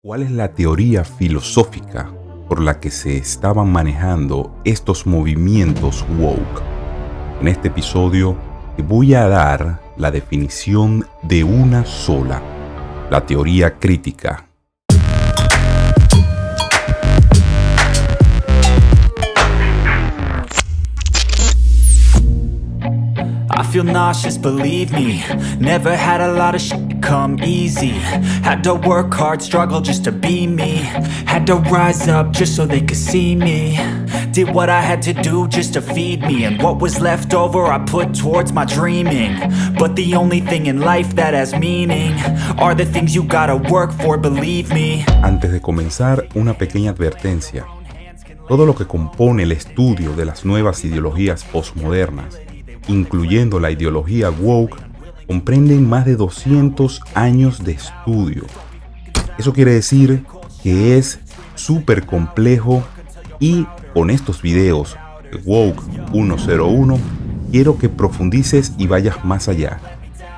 ¿Cuál es la teoría filosófica por la que se estaban manejando estos movimientos woke? En este episodio te voy a dar la definición de una sola, la teoría crítica. I feel nauseous, believe me. Never had a lot of shit come easy. Had to work hard, struggle just to be me. Had to rise up just so they could see me. Did what I had to do just to feed me. And what was left over I put towards my dreaming. But the only thing in life that has meaning are the things you gotta work for, believe me. Antes de comenzar, una pequeña advertencia. Todo lo que compone el estudio de las nuevas ideologías postmodernas, incluyendo la ideología woke, comprenden más de 200 años de estudio. Eso quiere decir que es súper complejo y con estos videos de Woke 101 quiero que profundices y vayas más allá.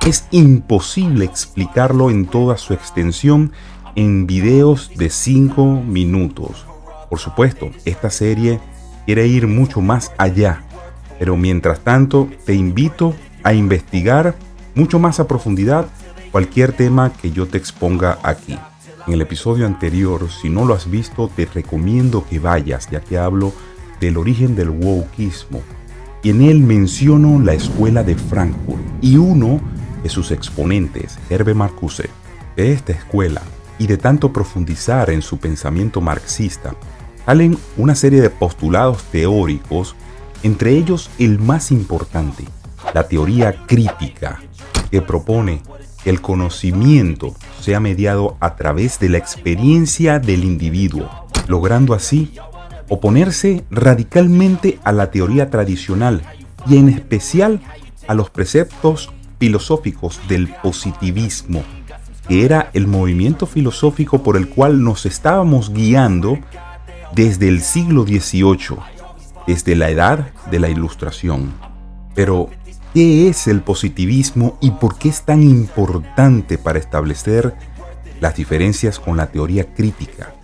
Es imposible explicarlo en toda su extensión en videos de 5 minutos. Por supuesto, esta serie quiere ir mucho más allá. Pero mientras tanto, te invito a investigar mucho más a profundidad cualquier tema que yo te exponga aquí. En el episodio anterior, si no lo has visto, te recomiendo que vayas, ya que hablo del origen del wokeismo. Y en él menciono la escuela de Frankfurt y uno de sus exponentes, Herbert Marcuse. De esta escuela y de tanto profundizar en su pensamiento marxista, salen una serie de postulados teóricos. Entre ellos, el más importante, la teoría crítica, que propone que el conocimiento sea mediado a través de la experiencia del individuo, logrando así oponerse radicalmente a la teoría tradicional y en especial a los preceptos filosóficos del positivismo, que era el movimiento filosófico por el cual nos estábamos guiando desde el siglo XVIII. Desde la edad de la Ilustración. Pero, ¿qué es el positivismo y por qué es tan importante para establecer las diferencias con la teoría crítica?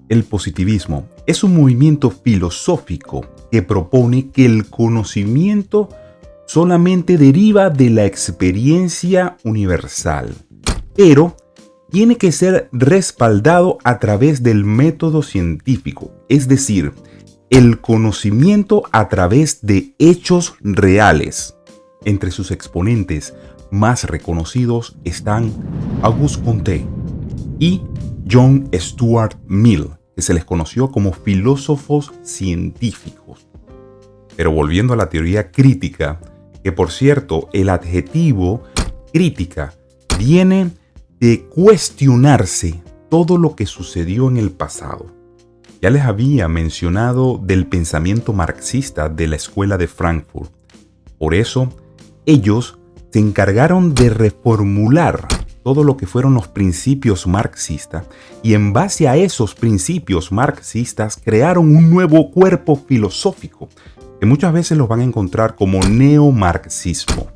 El positivismo es un movimiento filosófico que propone que el conocimiento solamente deriva de la experiencia universal, pero tiene que ser respaldado a través del método científico, es decir, el conocimiento a través de hechos reales. Entre sus exponentes más reconocidos están Auguste Comte y John Stuart Mill, que se les conoció como filósofos científicos. Pero volviendo a la teoría crítica, que por cierto, el adjetivo crítica viene de cuestionarse todo lo que sucedió en el pasado. Ya les había mencionado del pensamiento marxista de la escuela de Frankfurt. Por eso, ellos se encargaron de reformular todo lo que fueron los principios marxistas y en base a esos principios marxistas crearon un nuevo cuerpo filosófico que muchas veces los van a encontrar como neomarxismo.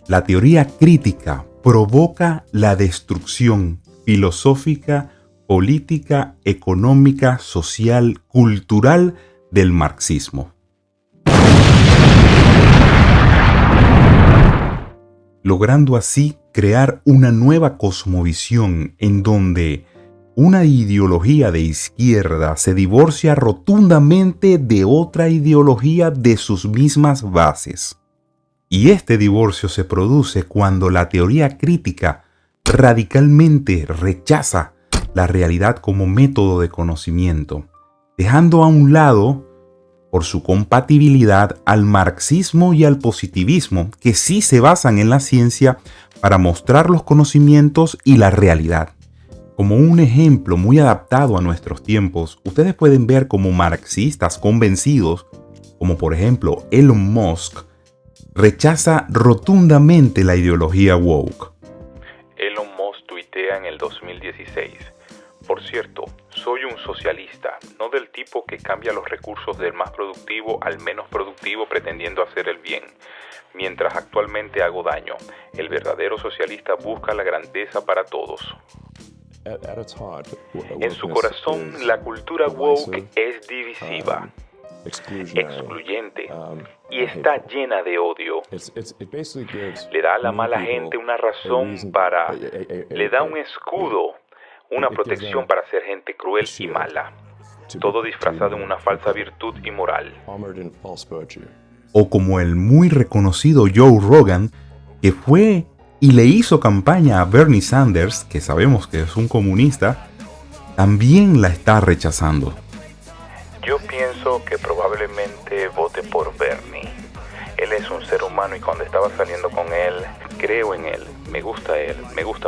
La teoría crítica provoca la destrucción filosófica, política, económica, social, cultural del marxismo. Logrando así crear una nueva cosmovisión en donde una ideología de izquierda se divorcia rotundamente de otra ideología de sus mismas bases. Y este divorcio se produce cuando la teoría crítica radicalmente rechaza la realidad como método de conocimiento, dejando a un lado por su compatibilidad al marxismo y al positivismo, que sí se basan en la ciencia para mostrar los conocimientos y la realidad. Como un ejemplo muy adaptado a nuestros tiempos, ustedes pueden ver como marxistas convencidos, como por ejemplo Elon Musk, rechaza rotundamente la ideología woke. Elon Musk tuitea en el 2016: por cierto, soy un socialista, no del tipo que cambia los recursos del más productivo al menos productivo pretendiendo hacer el bien, mientras actualmente hago daño. El verdadero socialista busca la grandeza para todos. En su corazón, la cultura woke es divisiva, excluyente y está llena de odio. Le da a la mala gente una razón para... le da un escudo, una protección para ser gente cruel y mala, todo disfrazado en una falsa virtud y moral. O como el muy reconocido Joe Rogan, que fue y le hizo campaña a Bernie Sanders, que sabemos que es un comunista, también la está rechazando. Yo pienso que probablemente vote por Bernie. Él es un ser humano y cuando estaba saliendo con él, creo en él, me gusta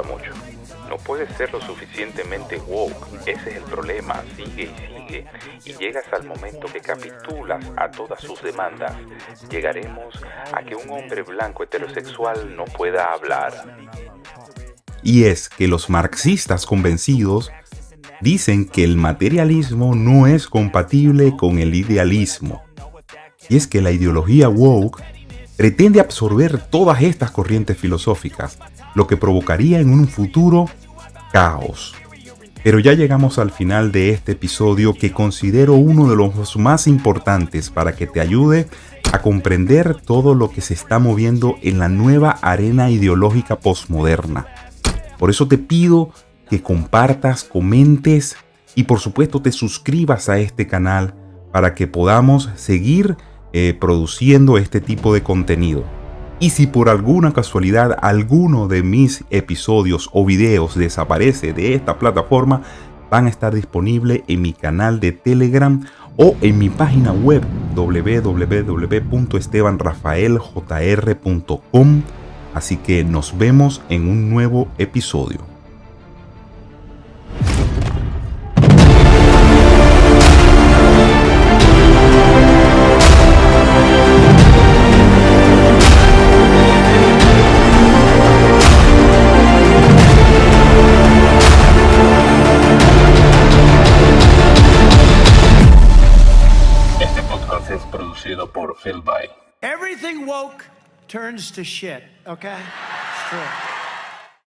mucho. No puedes ser lo suficientemente woke, ese es el problema, sigue y llegas al momento que capitulas a todas sus demandas. Llegaremos a que un hombre blanco heterosexual no pueda hablar. Y es que los marxistas convencidos dicen que el materialismo no es compatible con el idealismo. Y es que la ideología woke pretende absorber todas estas corrientes filosóficas, lo que provocaría en un futuro caos. Pero ya llegamos al final de este episodio, que considero uno de los más importantes para que te ayude a comprender todo lo que se está moviendo en la nueva arena ideológica posmoderna. Por eso te pido que compartas, comentes y por supuesto te suscribas a este canal para que podamos seguir produciendo este tipo de contenido. Y si por alguna casualidad alguno de mis episodios o videos desaparece de esta plataforma, van a estar disponibles en mi canal de Telegram o en mi página web www.estebanrafaeljr.com. Así que nos vemos en un nuevo episodio. Everything woke turns to shit, okay? It's true.